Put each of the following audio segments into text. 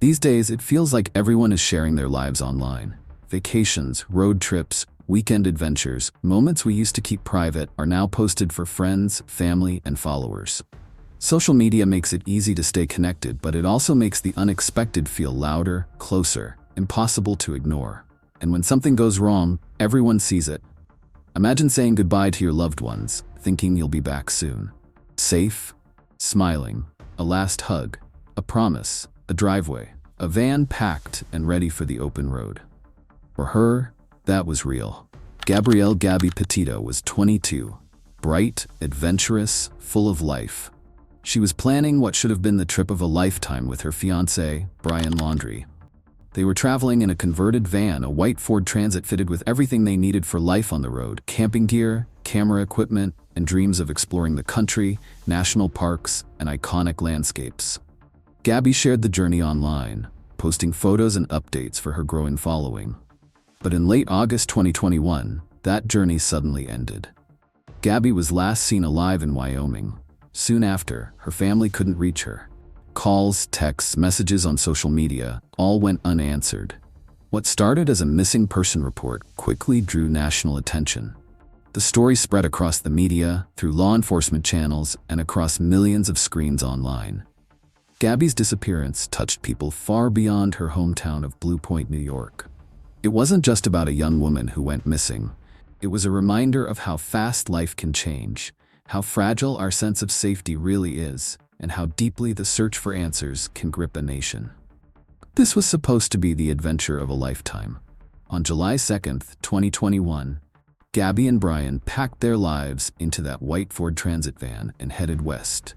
These days, it feels like everyone is sharing their lives online. Vacations, road trips, weekend adventures, moments we used to keep private are now posted for friends, family, and followers. Social media makes it easy to stay connected, but it also makes the unexpected feel louder, closer, impossible to ignore. And when something goes wrong, everyone sees it. Imagine saying goodbye to your loved ones, thinking you'll be back soon. Safe, smiling, a last hug, a promise, a driveway, a van packed and ready for the open road. For her, that was real. Gabrielle "Gabby" Petito was 22, bright, adventurous, full of life. She was planning what should have been the trip of a lifetime with her fiancé, Brian Laundrie. They were traveling in a converted van, a white Ford Transit fitted with everything they needed for life on the road: camping gear, camera equipment, and dreams of exploring the country, national parks, and iconic landscapes. Gabby shared the journey online, posting photos and updates for her growing following. But in late August 2021, that journey suddenly ended. Gabby was last seen alive in Wyoming. Soon after, her family couldn't reach her. Calls, texts, messages on social media all went unanswered. What started as a missing person report quickly drew national attention. The story spread across the media, through law enforcement channels, and across millions of screens online. Gabby's disappearance touched people far beyond her hometown of Blue Point, New York. It wasn't just about a young woman who went missing. It was a reminder of how fast life can change, how fragile our sense of safety really is, and how deeply the search for answers can grip a nation. This was supposed to be the adventure of a lifetime. On July 2nd, 2021, Gabby and Brian packed their lives into that white Ford Transit van and headed west,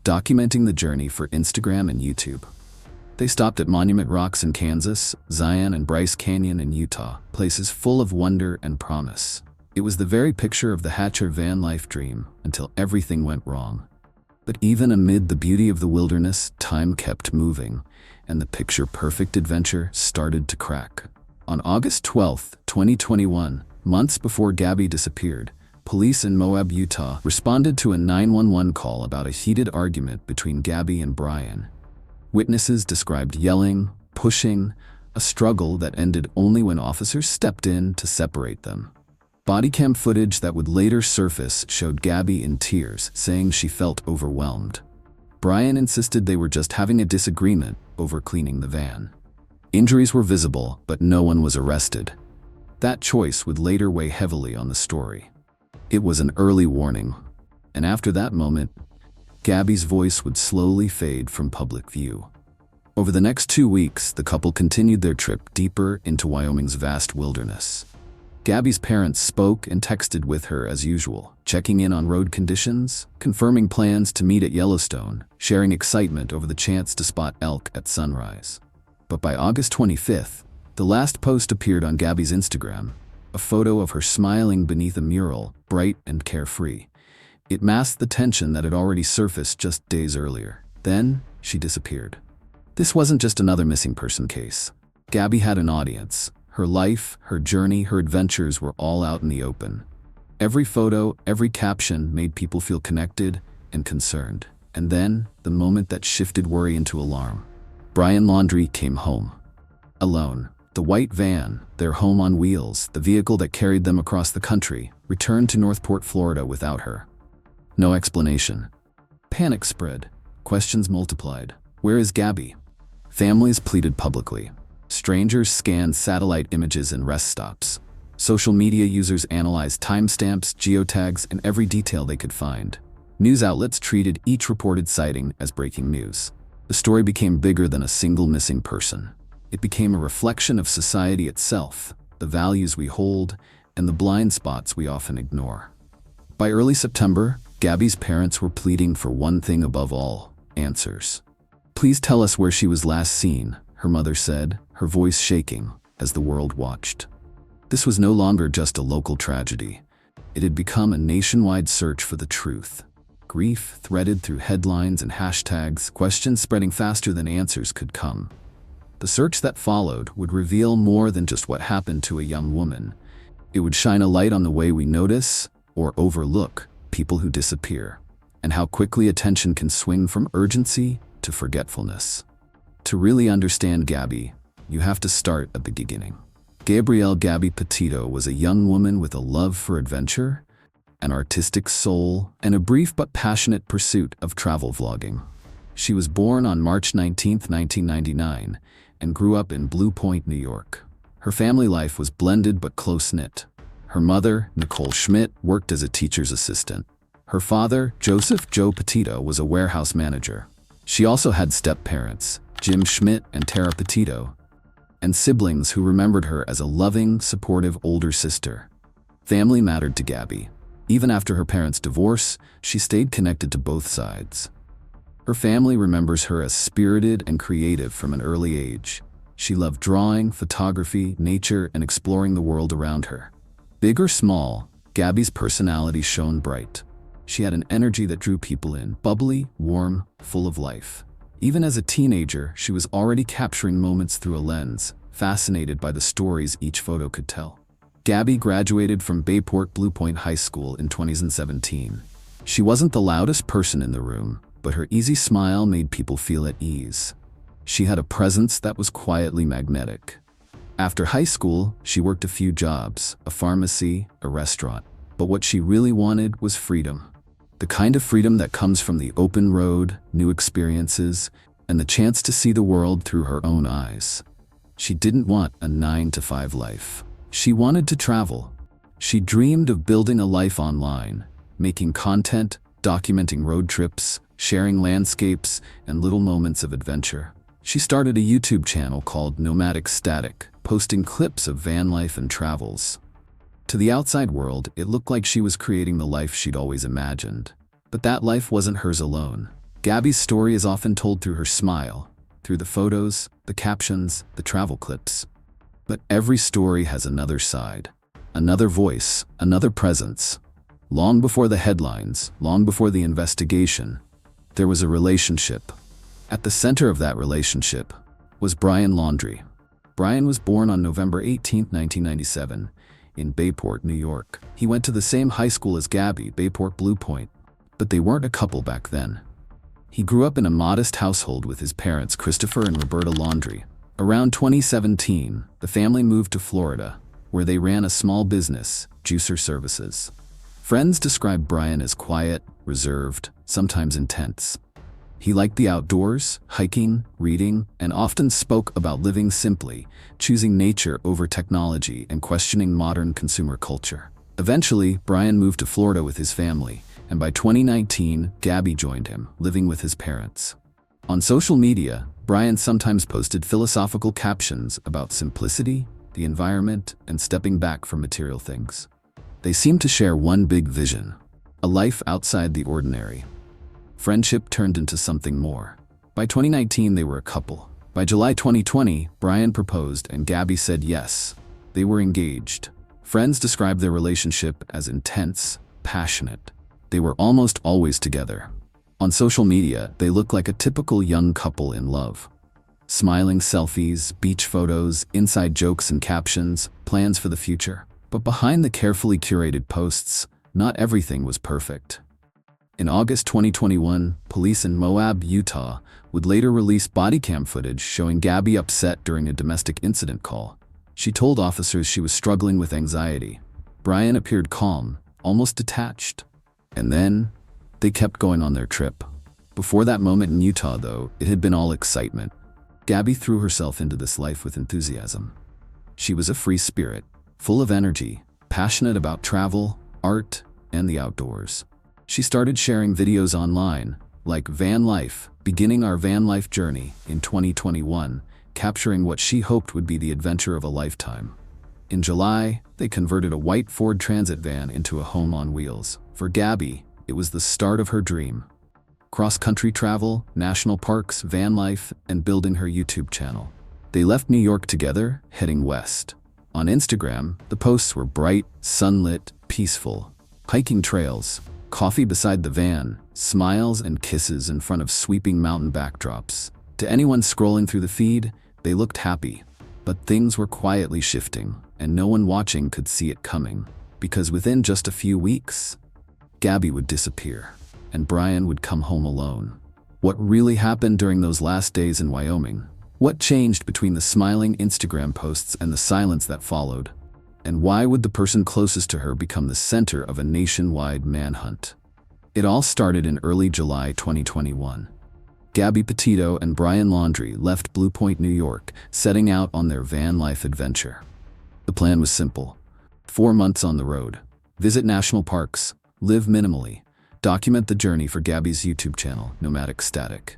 documenting the journey for Instagram and YouTube. They stopped at Monument Rocks in Kansas, Zion and Bryce Canyon in Utah, places full of wonder and promise. It was the very picture of the Hatcher van life dream until everything went wrong. But even amid the beauty of the wilderness, time kept moving, and the picture-perfect adventure started to crack. On August 12, 2021, months before Gabby disappeared, police in Moab, Utah, responded to a 911 call about a heated argument between Gabby and Brian. Witnesses described yelling, pushing, a struggle that ended only when officers stepped in to separate them. Bodycam footage that would later surface showed Gabby in tears, saying she felt overwhelmed. Brian insisted they were just having a disagreement over cleaning the van. Injuries were visible, but no one was arrested. That choice would later weigh heavily on the story. It was an early warning, and after that moment, Gabby's voice would slowly fade from public view. Over the next 2 weeks, the couple continued their trip deeper into Wyoming's vast wilderness. Gabby's parents spoke and texted with her as usual, checking in on road conditions, confirming plans to meet at Yellowstone, sharing excitement over the chance to spot elk at sunrise. But by August 25th, the last post appeared on Gabby's Instagram, a photo of her smiling beneath a mural, bright and carefree. It masked the tension that had already surfaced just days earlier. Then, she disappeared. This wasn't just another missing person case. Gabby had an audience. Her life, her journey, her adventures were all out in the open. Every photo, every caption made people feel connected and concerned. And then, the moment that shifted worry into alarm. Brian Laundrie came home. Alone. The white van, their home on wheels, the vehicle that carried them across the country, returned to Northport, Florida without her. No explanation. Panic spread. Questions multiplied. Where is Gabby? Families pleaded publicly. Strangers scanned satellite images and rest stops. Social media users analyzed timestamps, geotags, and every detail they could find. News outlets treated each reported sighting as breaking news. The story became bigger than a single missing person. It became a reflection of society itself, the values we hold, and the blind spots we often ignore. By early September, Gabby's parents were pleading for one thing above all: answers. "Please tell us where she was last seen," her mother said, her voice shaking as the world watched. This was no longer just a local tragedy. It had become a nationwide search for the truth. Grief threaded through headlines and hashtags, questions spreading faster than answers could come. The search that followed would reveal more than just what happened to a young woman. It would shine a light on the way we notice or overlook people who disappear, and how quickly attention can swing from urgency to forgetfulness. To really understand Gabby, you have to start at the beginning. Gabrielle "Gabby" Petito was a young woman with a love for adventure, an artistic soul, and a brief but passionate pursuit of travel vlogging. She was born on March 19, 1999, and grew up in Blue Point, New York. Her family life was blended but close-knit. Her mother, Nicole Schmidt, worked as a teacher's assistant. Her father, Joseph "Joe" Petito, was a warehouse manager. She also had step-parents, Jim Schmidt and Tara Petito, and siblings who remembered her as a loving, supportive older sister. Family mattered to Gabby. Even after her parents' divorce, she stayed connected to both sides. Her family remembers her as spirited and creative from an early age. She loved drawing, photography, nature, and exploring the world around her. Big or small, Gabby's personality shone bright. She had an energy that drew people in, bubbly, warm, full of life. Even as a teenager, she was already capturing moments through a lens, fascinated by the stories each photo could tell. Gabby graduated from Bayport Blue Point High School in 2017. She wasn't the loudest person in the room, but her easy smile made people feel at ease. She had a presence that was quietly magnetic. After high school, she worked a few jobs, a pharmacy, a restaurant. But what she really wanted was freedom. The kind of freedom that comes from the open road, new experiences, and the chance to see the world through her own eyes. She didn't want a 9-to-5 life. She wanted to travel. She dreamed of building a life online, making content, documenting road trips, sharing landscapes, and little moments of adventure. She started a YouTube channel called Nomadic Static, posting clips of van life and travels. To the outside world, it looked like she was creating the life she'd always imagined. But that life wasn't hers alone. Gabby's story is often told through her smile, through the photos, the captions, the travel clips. But every story has another side, another voice, another presence. Long before the headlines, long before the investigation, there was a relationship. At the center of that relationship was Brian Laundrie. Brian was born on November 18, 1997, in Bayport, New York. He went to the same high school as Gabby, Bayport Blue Point, but they weren't a couple back then. He grew up in a modest household with his parents, Christopher and Roberta Laundrie. Around 2017, the family moved to Florida, where they ran a small business, Juicer Services. Friends described Brian as quiet, reserved, sometimes intense. He liked the outdoors, hiking, reading, and often spoke about living simply, choosing nature over technology and questioning modern consumer culture. Eventually, Brian moved to Florida with his family, and by 2019, Gabby joined him, living with his parents. On social media, Brian sometimes posted philosophical captions about simplicity, the environment, and stepping back from material things. They seemed to share one big vision, a life outside the ordinary. Friendship turned into something more. By 2019, they were a couple. By July 2020, Brian proposed and Gabby said yes. They were engaged. Friends described their relationship as intense, passionate. They were almost always together. On social media, they look like a typical young couple in love. Smiling selfies, beach photos, inside jokes and captions, plans for the future. But behind the carefully curated posts, not everything was perfect. In August 2021, police in Moab, Utah, would later release body cam footage showing Gabby upset during a domestic incident call. She told officers she was struggling with anxiety. Brian appeared calm, almost detached. And then, they kept going on their trip. Before that moment in Utah, though, it had been all excitement. Gabby threw herself into this life with enthusiasm. She was a free spirit, full of energy, passionate about travel, art, and the outdoors. She started sharing videos online, like Van Life, beginning our van life journey in 2021, capturing what she hoped would be the adventure of a lifetime. In July, they converted a white Ford Transit van into a home on wheels. For Gabby, it was the start of her dream. Cross-country travel, national parks, van life, and building her YouTube channel. They left New York together, heading west. On Instagram, the posts were bright, sunlit, peaceful. Hiking trails, coffee beside the van, smiles and kisses in front of sweeping mountain backdrops. To anyone scrolling through the feed, they looked happy. But things were quietly shifting, and no one watching could see it coming. Because within just a few weeks, Gabby would disappear, and Brian would come home alone. What really happened during those last days in Wyoming? What changed between the smiling Instagram posts and the silence that followed? And why would the person closest to her become the center of a nationwide manhunt? It all started in early July 2021. Gabby Petito and Brian Laundrie left Blue Point, New York, setting out on their van life adventure. The plan was simple. 4 months on the road. Visit national parks, live minimally, document the journey for Gabby's YouTube channel, Nomadic Static.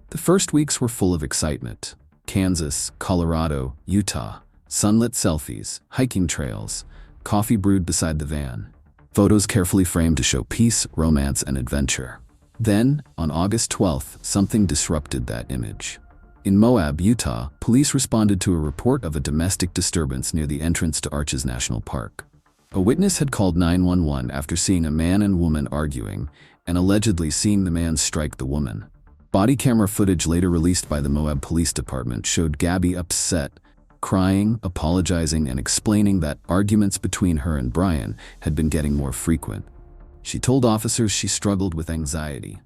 The first weeks were full of excitement. Kansas, Colorado, Utah, sunlit selfies, hiking trails, coffee brewed beside the van. Photos carefully framed to show peace, romance, and adventure. Then, on August 12th, something disrupted that image. In Moab, Utah, police responded to a report of a domestic disturbance near the entrance to Arches National Park. A witness had called 911 after seeing a man and woman arguing and allegedly seeing the man strike the woman. Body camera footage later released by the Moab Police Department showed Gabby upset, crying, apologizing, and explaining that arguments between her and Brian had been getting more frequent. She told officers she struggled with anxiety.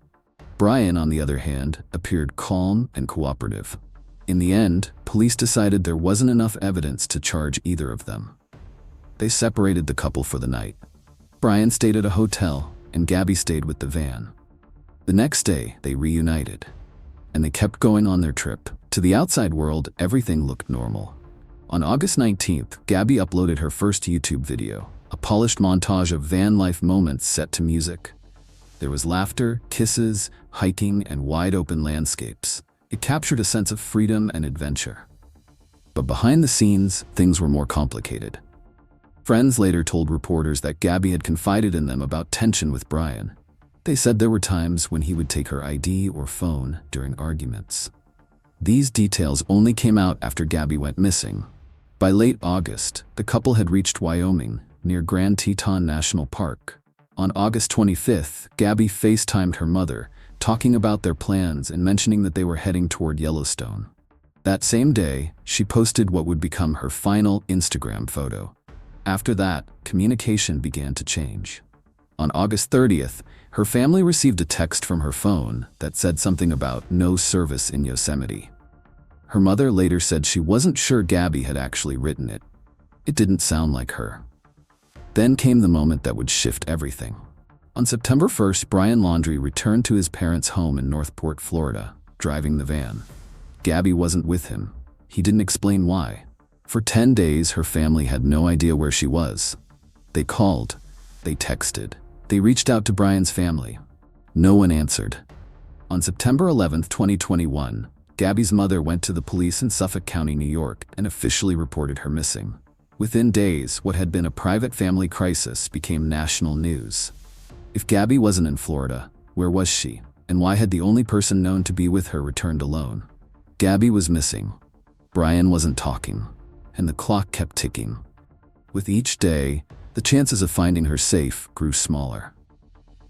Brian, on the other hand, appeared calm and cooperative. In the end, police decided there wasn't enough evidence to charge either of them. They separated the couple for the night. Brian stayed at a hotel, and Gabby stayed with the van. The next day, they reunited, and they kept going on their trip. To the outside world, everything looked normal. On August 19th, Gabby uploaded her first YouTube video, a polished montage of van life moments set to music. There was laughter, kisses, hiking, and wide-open landscapes. It captured a sense of freedom and adventure. But behind the scenes, things were more complicated. Friends later told reporters that Gabby had confided in them about tension with Brian. They said there were times when he would take her ID or phone during arguments. These details only came out after Gabby went missing. By late August, the couple had reached Wyoming, near Grand Teton National Park. On August 25th, Gabby FaceTimed her mother, talking about their plans and mentioning that they were heading toward Yellowstone. That same day, she posted what would become her final Instagram photo. After that, communication began to change. On August 30th, her family received a text from her phone that said something about no service in Yosemite. Her mother later said she wasn't sure Gabby had actually written it. It didn't sound like her. Then came the moment that would shift everything. On September 1st, Brian Laundrie returned to his parents' home in Northport, Florida, driving the van. Gabby wasn't with him. He didn't explain why. For 10 days, her family had no idea where she was. They called. They texted. They reached out to Brian's family. No one answered. On September 11th, 2021, Gabby's mother went to the police in Suffolk County, New York, and officially reported her missing. Within days, what had been a private family crisis became national news. If Gabby wasn't in Florida, where was she? And why had the only person known to be with her returned alone? Gabby was missing. Brian wasn't talking. And the clock kept ticking. With each day, the chances of finding her safe grew smaller.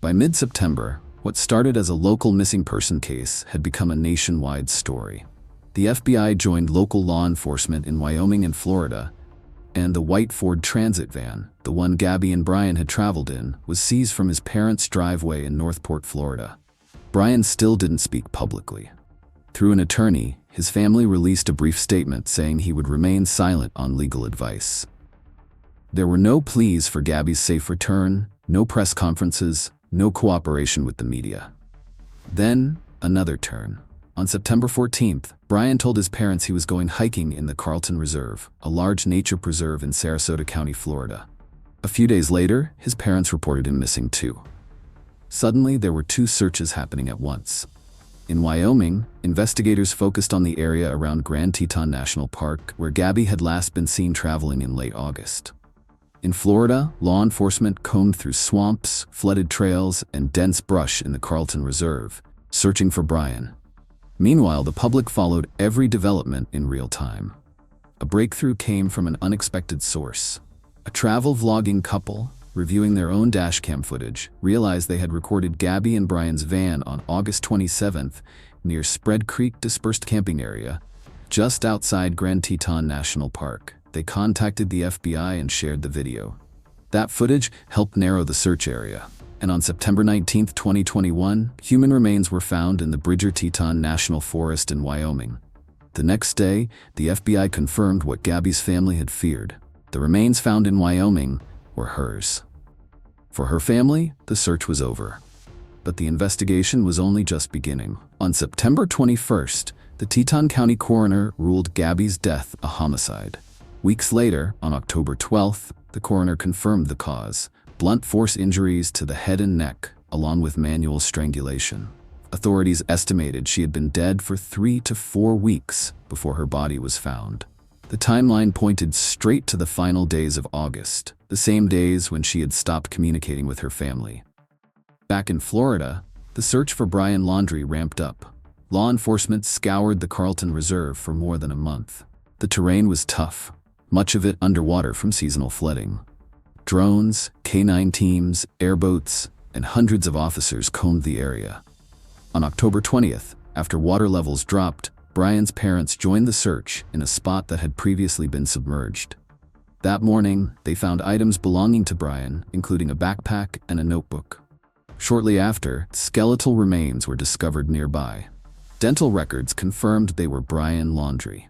By mid-September, what started as a local missing person case had become a nationwide story. The FBI joined local law enforcement in Wyoming and Florida, and the white Ford Transit van, the one Gabby and Brian had traveled in, was seized from his parents' driveway in Northport, Florida. Brian still didn't speak publicly. Through an attorney, his family released a brief statement saying he would remain silent on legal advice. There were no pleas for Gabby's safe return, no press conferences, no cooperation with the media. Then, another turn. On September 14th, Brian told his parents he was going hiking in the Carlton Reserve, a large nature preserve in Sarasota County, Florida. A few days later, his parents reported him missing too. Suddenly, there were 2 searches happening at once. In Wyoming, investigators focused on the area around Grand Teton National Park, where Gabby had last been seen traveling in late August. In Florida, law enforcement combed through swamps, flooded trails, and dense brush in the Carlton Reserve, searching for Brian. Meanwhile, the public followed every development in real time. A breakthrough came from an unexpected source. A travel vlogging couple, reviewing their own dashcam footage, realized they had recorded Gabby and Brian's van on August 27th near Spread Creek Dispersed Camping Area, just outside Grand Teton National Park. They contacted the FBI and shared the video. That footage helped narrow the search area. And on September 19, 2021, human remains were found in the Bridger Teton National Forest in Wyoming. The next day, the FBI confirmed what Gabby's family had feared. The remains found in Wyoming were hers. For her family, the search was over. But the investigation was only just beginning. On September 21st, the Teton County coroner ruled Gabby's death a homicide. Weeks later, on October 12th, the coroner confirmed the cause: blunt force injuries to the head and neck, along with manual strangulation. Authorities estimated she had been dead for 3 to 4 weeks before her body was found. The timeline pointed straight to the final days of August, the same days when she had stopped communicating with her family. Back in Florida, the search for Brian Laundrie ramped up. Law enforcement scoured the Carlton Reserve for more than a month. The terrain was tough, much of it underwater from seasonal flooding. Drones, K-9 teams, airboats, and hundreds of officers combed the area. On October 20th, after water levels dropped, Brian's parents joined the search in a spot that had previously been submerged. That morning, they found items belonging to Brian, including a backpack and a notebook. Shortly after, skeletal remains were discovered nearby. Dental records confirmed they were Brian Laundrie.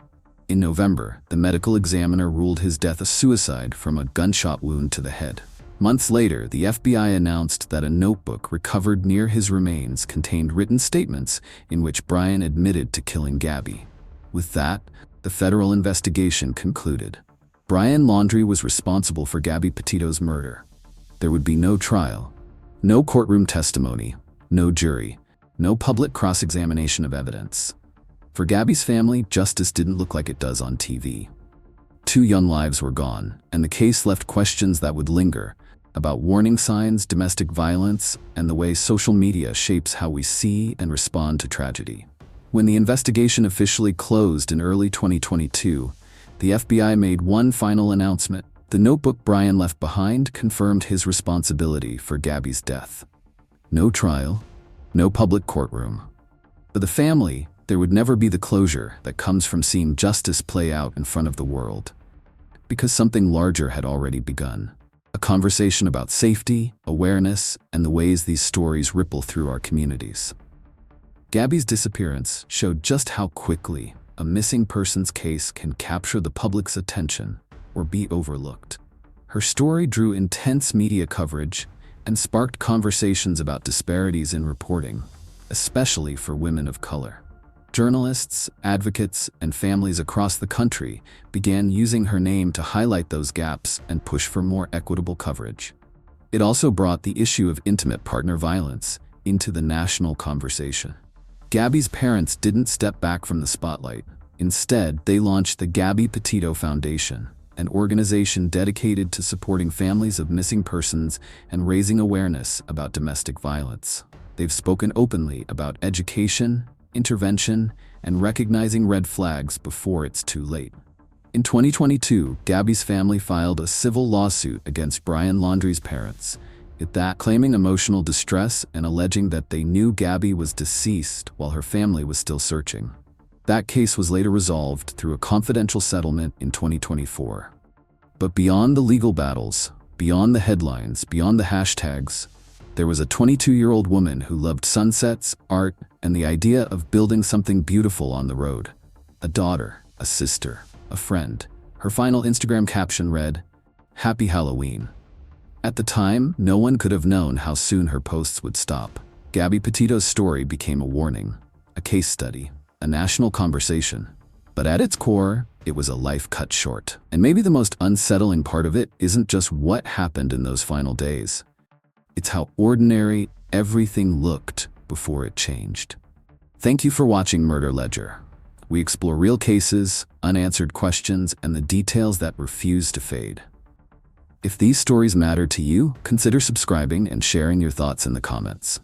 In November, the medical examiner ruled his death a suicide from a gunshot wound to the head. Months later, the FBI announced that a notebook recovered near his remains contained written statements in which Brian admitted to killing Gabby. With that, the federal investigation concluded. Brian Laundrie was responsible for Gabby Petito's murder. There would be no trial, no courtroom testimony, no jury, no public cross-examination of evidence. For Gabby's family, justice didn't look like it does on TV. 2 young lives were gone, and the case left questions that would linger about warning signs, domestic violence, and the way social media shapes how we see and respond to tragedy. When the investigation officially closed in early 2022, the FBI made one final announcement. The notebook Brian left behind confirmed his responsibility for Gabby's death. No trial, no public courtroom. For the family, there would never be the closure that comes from seeing justice play out in front of the world. Because something larger had already begun. A conversation about safety, awareness, and the ways these stories ripple through our communities. Gabby's disappearance showed just how quickly a missing persons case can capture the public's attention or be overlooked. Her story drew intense media coverage and sparked conversations about disparities in reporting, especially for women of color. Journalists, advocates, and families across the country began using her name to highlight those gaps and push for more equitable coverage. It also brought the issue of intimate partner violence into the national conversation. Gabby's parents didn't step back from the spotlight. Instead, they launched the Gabby Petito Foundation, an organization dedicated to supporting families of missing persons and raising awareness about domestic violence. They've spoken openly about education, intervention, and recognizing red flags before it's too late. In 2022, Gabby's family filed a civil lawsuit against Brian Laundrie's parents, claiming emotional distress and alleging that they knew Gabby was deceased while her family was still searching. That case was later resolved through a confidential settlement in 2024. But beyond the legal battles, beyond the headlines, beyond the hashtags, there was a 22-year-old woman who loved sunsets, art, and the idea of building something beautiful on the road. A daughter, a sister, a friend. Her final Instagram caption read, "Happy Halloween." At the time, no one could have known how soon her posts would stop. Gabby Petito's story became a warning, a case study, a national conversation. But at its core, it was a life cut short. And maybe the most unsettling part of it isn't just what happened in those final days. It's how ordinary everything looked before it changed. Thank you for watching Murder Ledger. We explore real cases, unanswered questions, and the details that refuse to fade. If these stories matter to you, consider subscribing and sharing your thoughts in the comments.